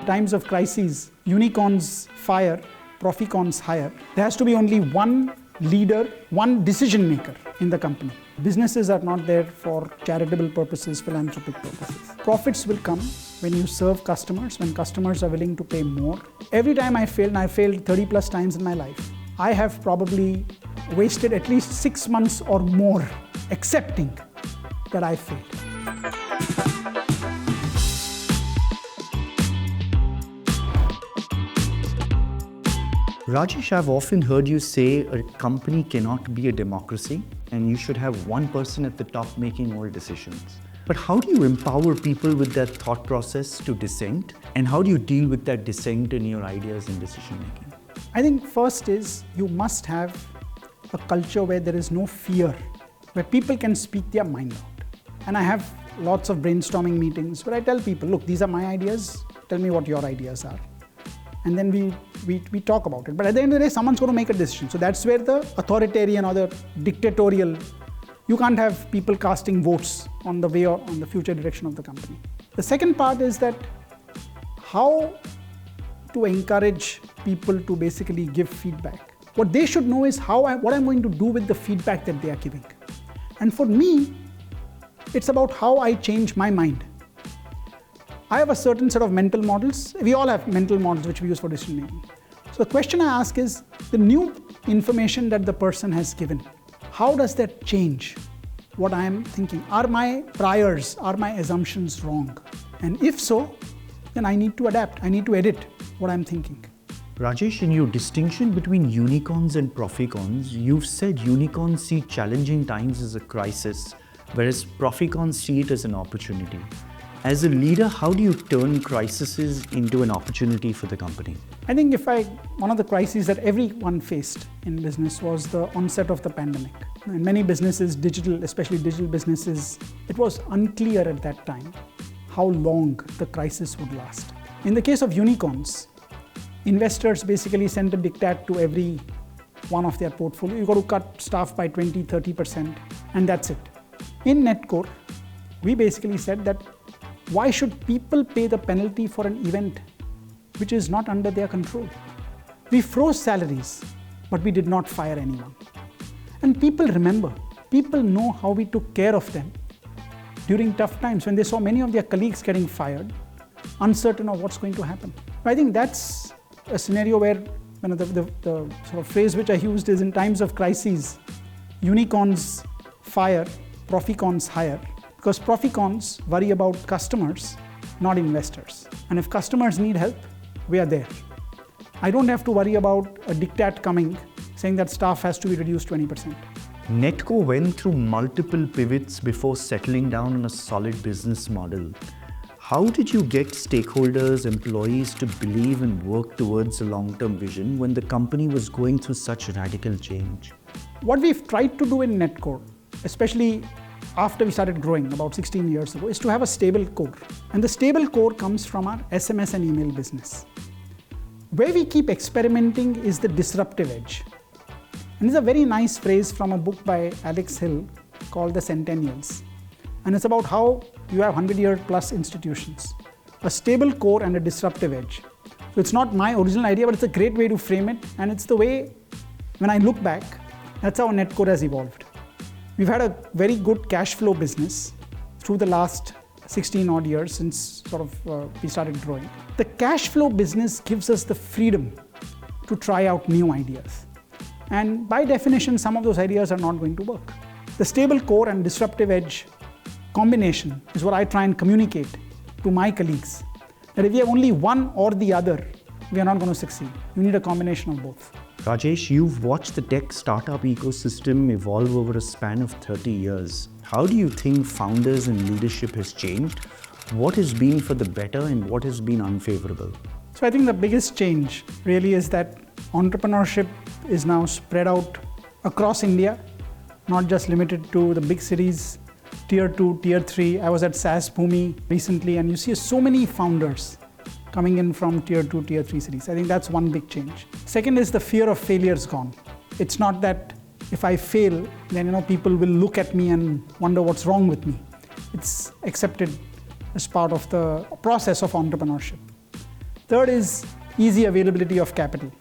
times of crises, unicorns fire, Proficorns hire. There has to be only one leader, one decision maker in the company. Businesses are not there for charitable purposes, philanthropic purposes. Profits will come when you serve customers, when customers are willing to pay more. Every time I failed, and I failed 30 plus times in my life, I have probably wasted at least 6 months or more accepting that I failed. Rajesh, I've often heard you say a company cannot be a democracy and you should have one person at the top making all decisions. But how do you empower people with that thought process to dissent? And how do you deal with that dissent in your ideas and decision making? I think first is you must have a culture where there is no fear, where people can speak their mind out. And I have lots of brainstorming meetings where I tell people, look, these are my ideas, tell me what your ideas are. And then we talk about it. But at the end of the day, someone's going to make a decision. So that's where the authoritarian or the dictatorial, you can't have people casting votes on the way or on the future direction of the company. The second part is that how to encourage people to basically give feedback. What they should know is what I'm going to do with the feedback that they are giving. And for me, it's about how I change my mind. I have a certain set of mental models. We all have mental models which we use for decision making. So the question I ask is, the new information that the person has given, how does that change what I am thinking? Are my priors, are my assumptions wrong? And if so, then I need to adapt. I need to edit what I'm thinking. Rajesh, in your distinction between unicorns and Proficorns, you've said unicorns see challenging times as a crisis, whereas Proficorns see it as an opportunity. As a leader, how do you turn crises into an opportunity for the company? I think one of the crises that everyone faced in business was the onset of the pandemic. In many businesses, especially digital businesses, it was unclear at that time how long the crisis would last. In the case of unicorns, investors basically sent a diktat to every one of their portfolio. You've got to cut staff by 20, 30%, and that's it. In Netcore, we basically said that why should people pay the penalty for an event which is not under their control? We froze salaries, but we did not fire anyone. And people remember, people know how we took care of them during tough times when they saw many of their colleagues getting fired, uncertain of what's going to happen. I think that's a scenario where the sort of phrase which I used is, in times of crises, unicorns fire, Proficorns hire. Because Proficorns worry about customers, not investors. And if customers need help, we are there. I don't have to worry about a diktat coming saying that staff has to be reduced 20%. Netcore went through multiple pivots before settling down on a solid business model. How did you get stakeholders, employees to believe and work towards a long-term vision when the company was going through such radical change? What we've tried to do in Netcore, especially after we started growing about 16 years ago, is to have a stable core. And the stable core comes from our SMS and email business. Where we keep experimenting is the disruptive edge. And it's a very nice phrase from a book by Alex Hill called The Centennials. And it's about how you have 100-year plus institutions, a stable core and a disruptive edge. So it's not my original idea, but it's a great way to frame it. And it's the way, when I look back, that's how Netcore has evolved. We've had a very good cash flow business through the last 16 odd years since we started growing. The cash flow business gives us the freedom to try out new ideas. And by definition, some of those ideas are not going to work. The stable core and disruptive edge combination is what I try and communicate to my colleagues. That if we have only one or the other, we are not going to succeed. You need a combination of both. Rajesh, you've watched the tech startup ecosystem evolve over a span of 30 years. How do you think founders and leadership has changed? What has been for the better and what has been unfavorable? So I think the biggest change really is that entrepreneurship is now spread out across India, not just limited to the big cities, tier 2, tier 3. I was at SaaS Bhumi recently, and you see so many founders coming in from tier 2, tier 3 cities. I think that's one big change. Second is the fear of failure is gone. It's not that if I fail, then people will look at me and wonder what's wrong with me. It's accepted as part of the process of entrepreneurship. Third is easy availability of capital.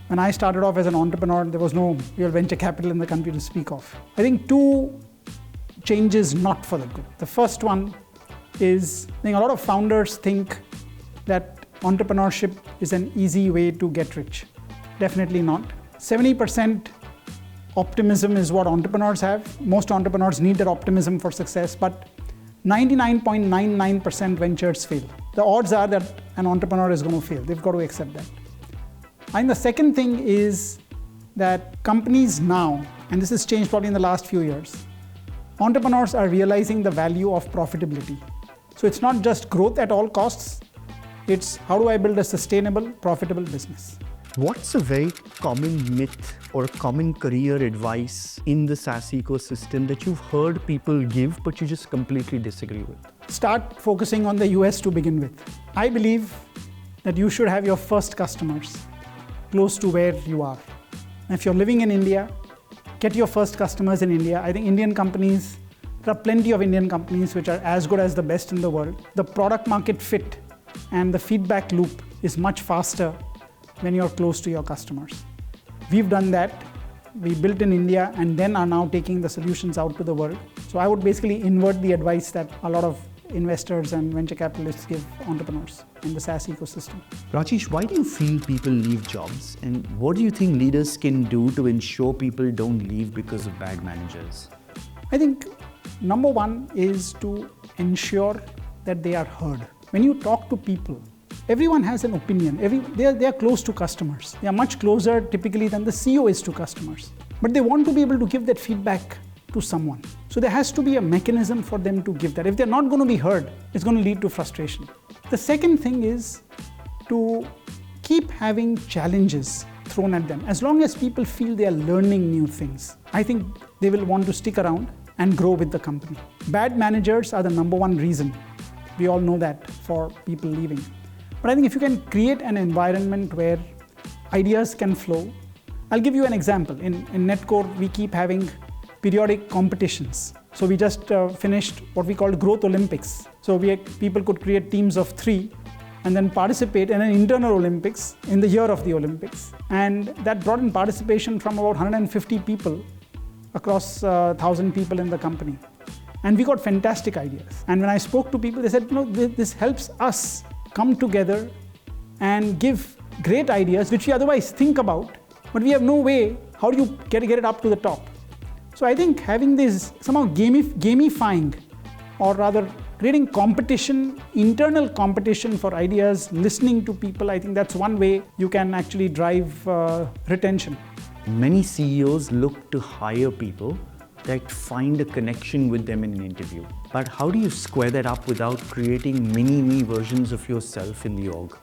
When I started off as an entrepreneur, there was no real venture capital in the country to speak of. I think two changes not for the good. The first one is, I think a lot of founders think that entrepreneurship is an easy way to get rich. Definitely not. 70% optimism is what entrepreneurs have. Most entrepreneurs need that optimism for success, but 99.99% ventures fail. The odds are that an entrepreneur is going to fail. They've got to accept that. And the second thing is that companies now, and this has changed probably in the last few years, entrepreneurs are realizing the value of profitability. So it's not just growth at all costs, it's how do I build a sustainable, profitable business. What's a very common myth or common career advice in the SaaS ecosystem that you've heard people give but you just completely disagree with? Start focusing on the US to begin with. I believe that you should have your first customers close to where you are. And if you're living in India, get your first customers in India. I think Indian companies, there are plenty of Indian companies which are as good as the best in the world. The product market fit and the feedback loop is much faster when you're close to your customers. We've done that. We built in India and then are now taking the solutions out to the world. So I would basically invert the advice that a lot of investors and venture capitalists give entrepreneurs in the SaaS ecosystem. Rajesh, why do you feel people leave jobs? And what do you think leaders can do to ensure people don't leave because of bad managers? I think number one is to ensure that they are heard. When you talk to people, everyone has an opinion. They are close to customers. They are much closer typically than the CEO is to customers. But they want to be able to give that feedback to someone. So there has to be a mechanism for them to give that. If they're not going to be heard, it's going to lead to frustration. The second thing is to keep having challenges thrown at them. As long as people feel they are learning new things, I think they will want to stick around and grow with the company. Bad managers are the number one reason. We all know that for people leaving. But I think if you can create an environment where ideas can flow, I'll give you an example. In Netcore, we keep having periodic competitions. So we just finished what we called Growth Olympics. So people could create teams of 3 and then participate in an internal Olympics in the year of the Olympics. And that brought in participation from about 150 people across 1,000 people in the company. And we got fantastic ideas. And when I spoke to people, they said, this helps us come together and give great ideas, which we otherwise think about, but we have no way, how do you get it up to the top? So I think having this somehow gamifying, or rather creating competition, internal competition for ideas, listening to people, I think that's one way you can actually drive retention. Many CEOs look to hire people that find a connection with them in an interview. But how do you square that up without creating mini-me versions of yourself in the org?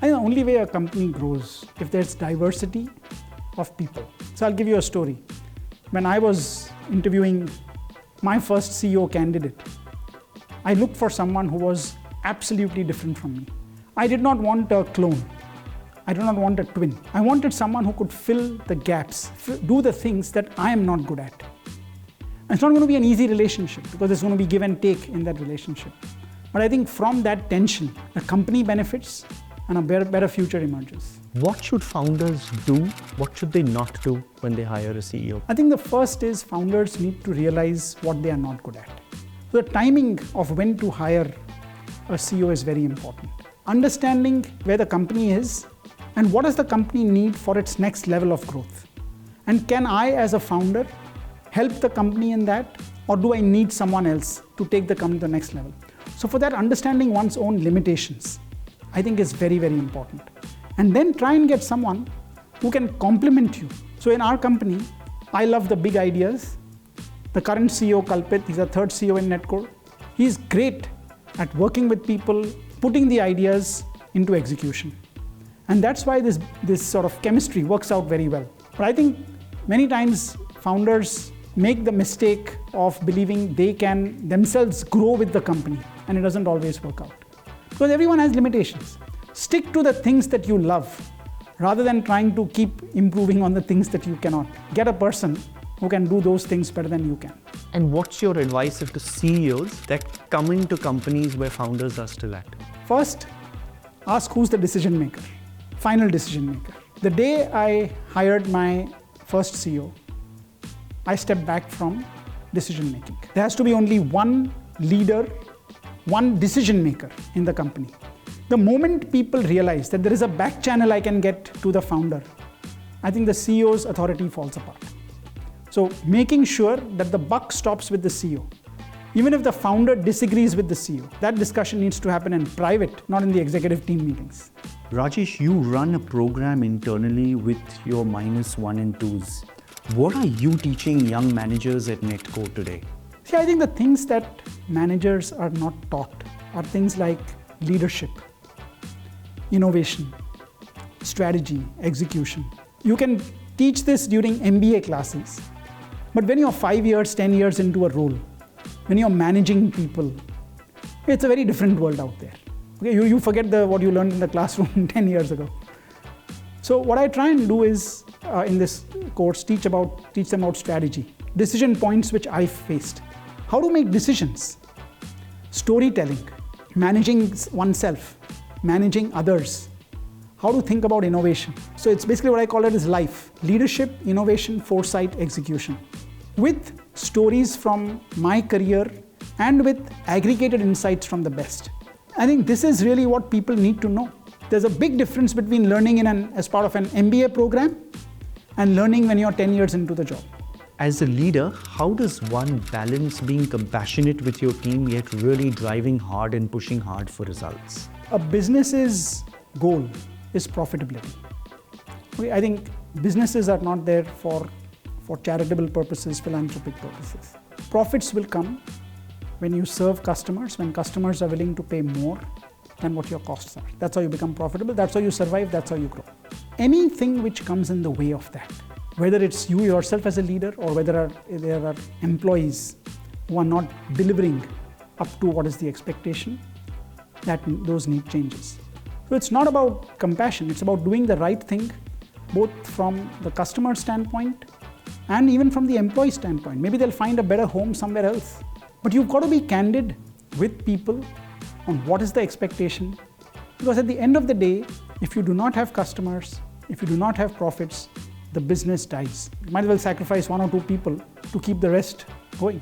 I think the only way a company grows if there's diversity of people. So I'll give you a story. When I was interviewing my first CEO candidate, I looked for someone who was absolutely different from me. I did not want a clone. I did not want a twin. I wanted someone who could fill the gaps, do the things that I am not good at. And it's not going to be an easy relationship because there's going to be give and take in that relationship. But I think from that tension, the company benefits and a better future emerges. What should founders do? What should they not do when they hire a CEO? I think the first is founders need to realize what they are not good at. So the timing of when to hire a CEO is very important. Understanding where the company is and what does the company need for its next level of growth. And can I, as a founder, help the company in that, or do I need someone else to take the company to the next level? So for that, understanding one's own limitations, I think is very, very important. And then try and get someone who can complement you. So in our company, I love the big ideas. The current CEO, Kalpit, he's the third CEO in Netcore. He's great at working with people, putting the ideas into execution. And that's why this sort of chemistry works out very well. But I think many times founders make the mistake of believing they can themselves grow with the company, and it doesn't always work out. Because everyone has limitations. Stick to the things that you love, rather than trying to keep improving on the things that you cannot. Get a person who can do those things better than you can. And what's your advice to CEOs that come into companies where founders are still at? First, ask who's the decision maker, final decision maker. The day I hired my first CEO, I stepped back from decision making. There has to be only one leader, one decision maker in the company. The moment people realize that there is a back channel I can get to the founder, I think the CEO's authority falls apart. So making sure that the buck stops with the CEO. Even if the founder disagrees with the CEO, that discussion needs to happen in private, not in the executive team meetings. Rajesh, you run a program internally with your -1 and 2s. What are you teaching young managers at Netcore today? See, I think the things that managers are not taught are things like leadership, innovation, strategy, execution. You can teach this during MBA classes, but when you're 5 years, 10 years into a role, when you're managing people, it's a very different world out there. Okay, you forget what you learned in the classroom 10 years ago. So what I try and do is, in this course, teach them about strategy, decision points which I faced, how to make decisions, storytelling, managing oneself, managing others, how to think about innovation. So it's basically what I call it is life, leadership, innovation, foresight, execution, with stories from my career and with aggregated insights from the best. I think this is really what people need to know. There's a big difference between learning as part of an MBA program and learning when you're 10 years into the job. As a leader, how does one balance being compassionate with your team yet really driving hard and pushing hard for results? A business's goal is profitability. I think businesses are not there for charitable purposes, philanthropic purposes. Profits will come when you serve customers, when customers are willing to pay more than what your costs are. That's how you become profitable, that's how you survive, that's how you grow. Anything which comes in the way of that, whether it's you yourself as a leader or whether there are employees who are not delivering up to what is the expectation, those need changes. So it's not about compassion, it's about doing the right thing, both from the customer standpoint and even from the employee standpoint. Maybe they'll find a better home somewhere else. But you've got to be candid with people on what is the expectation. Because at the end of the day, if you do not have customers, if you do not have profits, the business dies. You might as well sacrifice 1 or 2 people to keep the rest going.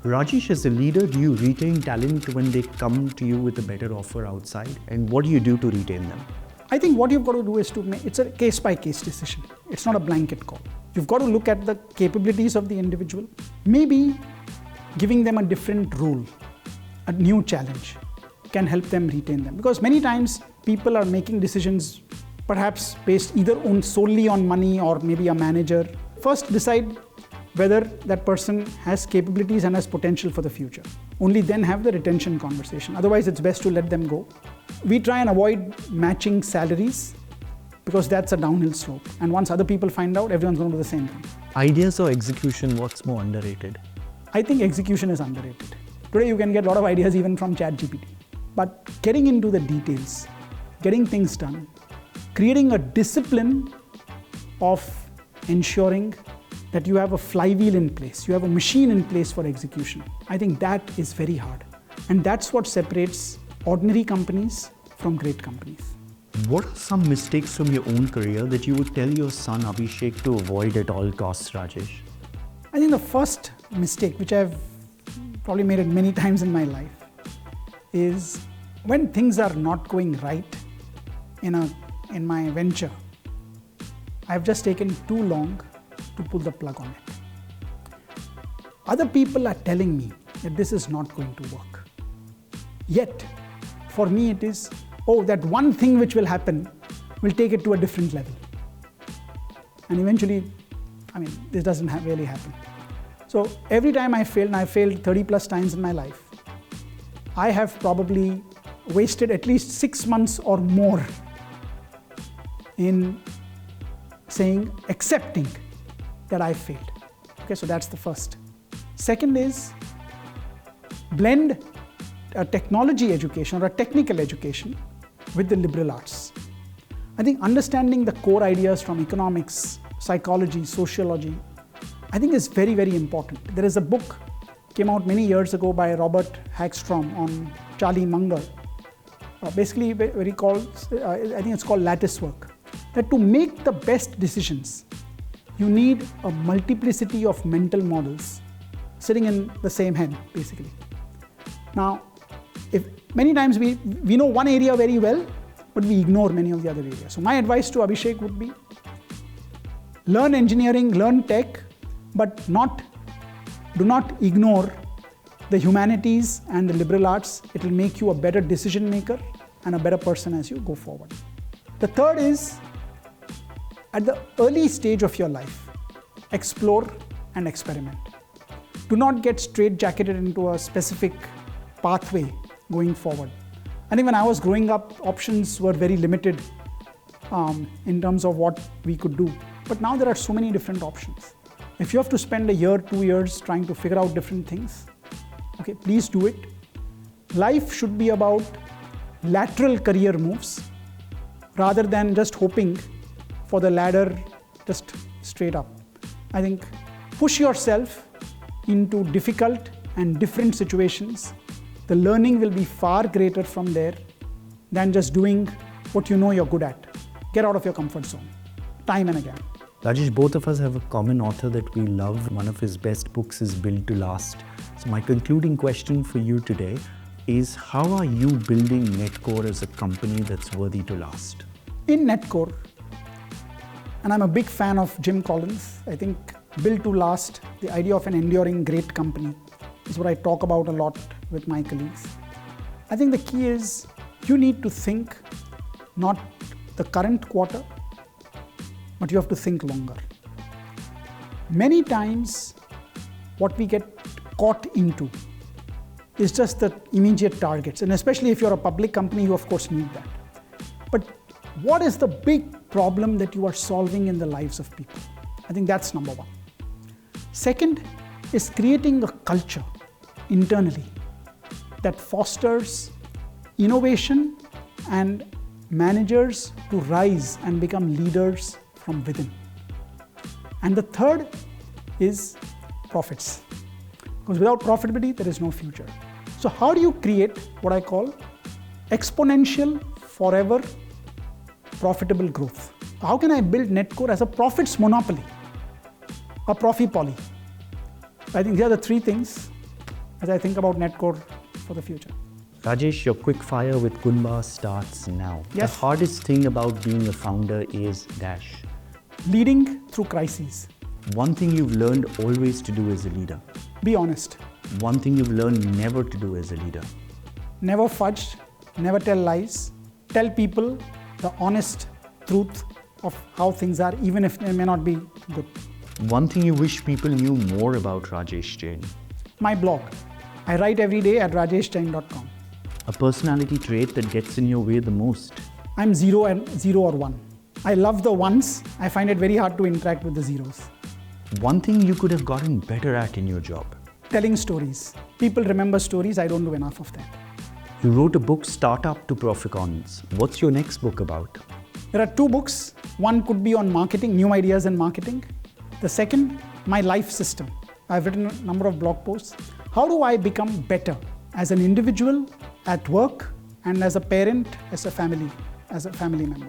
Rajesh, as a leader, do you retain talent when they come to you with a better offer outside? And what do you do to retain them? I think what you've got to do is it's a case-by-case decision. It's not a blanket call. You've got to look at the capabilities of the individual, maybe giving them a different role, a new challenge can help them retain them. Because many times people are making decisions perhaps based either solely on money or maybe a manager. First decide whether that person has capabilities and has potential for the future. Only then have the retention conversation. Otherwise, it's best to let them go. We try and avoid matching salaries because that's a downhill slope. And once other people find out, everyone's going to do the same thing. Ideas or execution, what's more underrated? I think execution is underrated. Today, you can get a lot of ideas even from ChatGPT. But getting into the details, getting things done, creating a discipline of ensuring that you have a flywheel in place, you have a machine in place for execution. I think that is very hard. And that's what separates ordinary companies from great companies. What are some mistakes from your own career that you would tell your son Abhishek to avoid at all costs, Rajesh? I think the first mistake, which I've probably made it many times in my life, is when things are not going right in my venture, I've just taken too long to pull the plug on it. Other people are telling me that this is not going to work. Yet, for me it is, that one thing which will happen will take it to a different level. And eventually, this doesn't really happen. So every time I failed, and I failed 30 plus times in my life, I have probably wasted at least 6 months or more in accepting that I failed. Okay, so that's the first. Second is blend a technology education or a technical education with the liberal arts. I think understanding the core ideas from economics, psychology, sociology, I think is very, very important. There is a book came out many years ago by Robert Hagstrom on Charlie Munger, basically very called, I think it's called lattice work. That to make the best decisions, you need a multiplicity of mental models sitting in the same head, basically. Now, if many times we know one area very well, but we ignore many of the other areas. So my advice to Abhishek would be, learn engineering, learn tech, but do not ignore the humanities and the liberal arts. It will make you a better decision maker and a better person as you go forward. The third is, at the early stage of your life, explore and experiment. Do not get straitjacketed into a specific pathway going forward. I think when I was growing up, options were very limited in terms of what we could do. But now there are so many different options. If you have to spend a year, 2 years trying to figure out different things, okay, please do it. Life should be about lateral career moves rather than just hoping for the ladder just straight up. I think push yourself into difficult and different situations. The learning will be far greater from there than just doing what you know you're good at. Get out of your comfort zone, time and again. Rajesh, both of us have a common author that we love. One of his best books is Built to Last. So my concluding question for you today is, how are you building Netcore as a company that's worthy to last? In Netcore, and I'm a big fan of Jim Collins, I think Built to Last, the idea of an enduring great company, is what I talk about a lot with my colleagues. I think the key is you need to think not the current quarter, but you have to think longer. Many times, what we get caught into is just the immediate targets, and especially if you're a public company, you of course need that. But what is the big problem that you are solving in the lives of people? I think that's number one. Second is creating a culture internally that fosters innovation and managers to rise and become leaders from within. And the third is profits. Because without profitability, there is no future. So how do you create what I call exponential, forever, profitable growth? How can I build Netcore as a profits monopoly, a Profipoly? I think these are the three things as I think about Netcore for the future. Rajesh, your quick fire with Qunba starts now. Yes. The hardest thing about being a founder is dash. Leading through crises. One thing you've learned always to do as a leader. Be honest. One thing you've learned never to do as a leader. Never fudge, never tell lies. Tell people the honest truth of how things are, even if they may not be good. One thing you wish people knew more about Rajesh Jain. My blog. I write every day at rajeshjain.com. A personality trait that gets in your way the most. I'm zero or one. I love the ones. I find it very hard to interact with the zeros. One thing you could have gotten better at in your job. Telling stories. People remember stories. I don't do enough of that. You wrote a book, Startup to Proficorns. What's your next book about? There are two books. One could be on marketing, new ideas in marketing. The second, my life system. I've written a number of blog posts. How do I become better as an individual, at work, and as a parent, as a family member?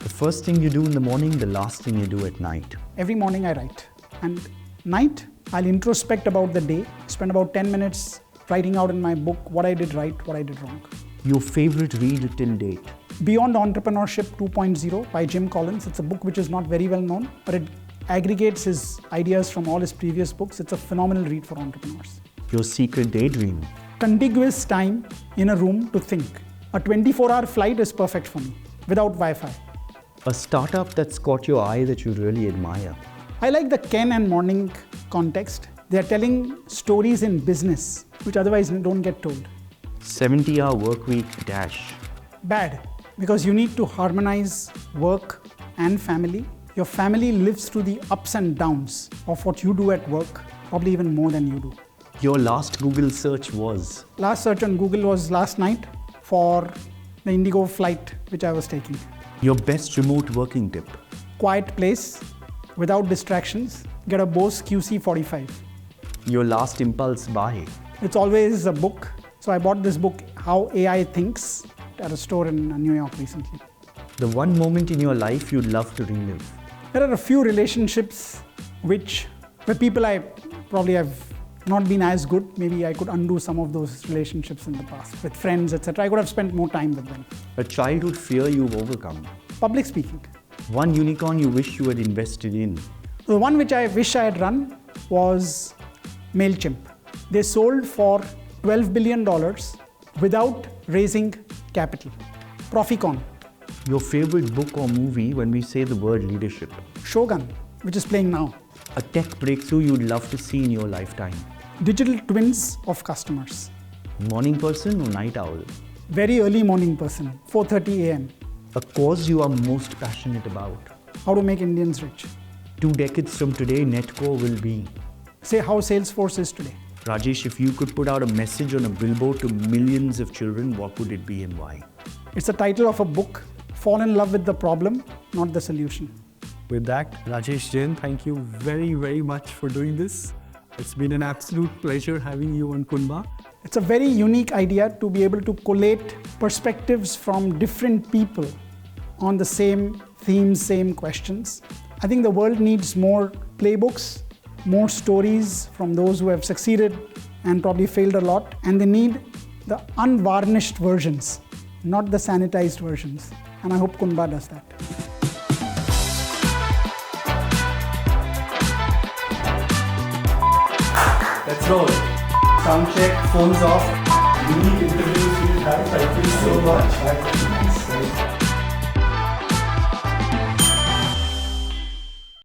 The first thing you do in the morning, the last thing you do at night. Every morning I write. And night, I'll introspect about the day, spend about 10 minutes writing out in my book what I did right, what I did wrong. Your favorite read till date? Beyond Entrepreneurship 2.0 by Jim Collins. It's a book which is not very well known, but it aggregates his ideas from all his previous books. It's a phenomenal read for entrepreneurs. Your secret daydream? Contiguous time in a room to think. A 24-hour flight is perfect for me, without Wi-Fi. A startup that's caught your eye that you really admire? I like the Ken and Morning context. They are telling stories in business, which otherwise don't get told. 70-hour work week dash? Bad, because you need to harmonize work and family. Your family lives through the ups and downs of what you do at work, probably even more than you do. Your last Google search was? Last search on Google was last night for the Indigo flight which I was taking. Your best remote working tip? Quiet place, without distractions, get a Bose QC45. Your last impulse buy? It's always a book. So I bought this book, How AI Thinks. at a store in New York recently. The one moment in your life you'd love to relive. There are a few relationships where people I probably have not been as good. Maybe I could undo some of those relationships in the past with friends, etc. I could have spent more time with them. A childhood fear you've overcome. Public speaking. One unicorn you wish you had invested in. The one which I wish I had run was MailChimp. They sold for $12 billion without raising capital. Proficorn. Your favorite book or movie when we say the word leadership. Shogun, which is playing now. A tech breakthrough you'd love to see in your lifetime. Digital twins of customers. Morning person or night owl? Very early morning person, 4:30 a.m. A cause you are most passionate about. How to make Indians rich. 2 decades from today, Netcore will be. Say how Salesforce is today. Rajesh, if you could put out a message on a billboard to millions of children, what would it be and why? It's the title of a book. Fall in love with the problem, not the solution. With that, Rajesh Jain, thank you very, very much for doing this. It's been an absolute pleasure having you on Qunba. It's a very unique idea to be able to collate perspectives from different people on the same themes, same questions. I think the world needs more playbooks, more stories from those who have succeeded and probably failed a lot. And they need the unvarnished versions, not the sanitized versions. And I hope Qunba does that. Let's roll. Sound check, phones off. Unique interviews we had. Thank you so much.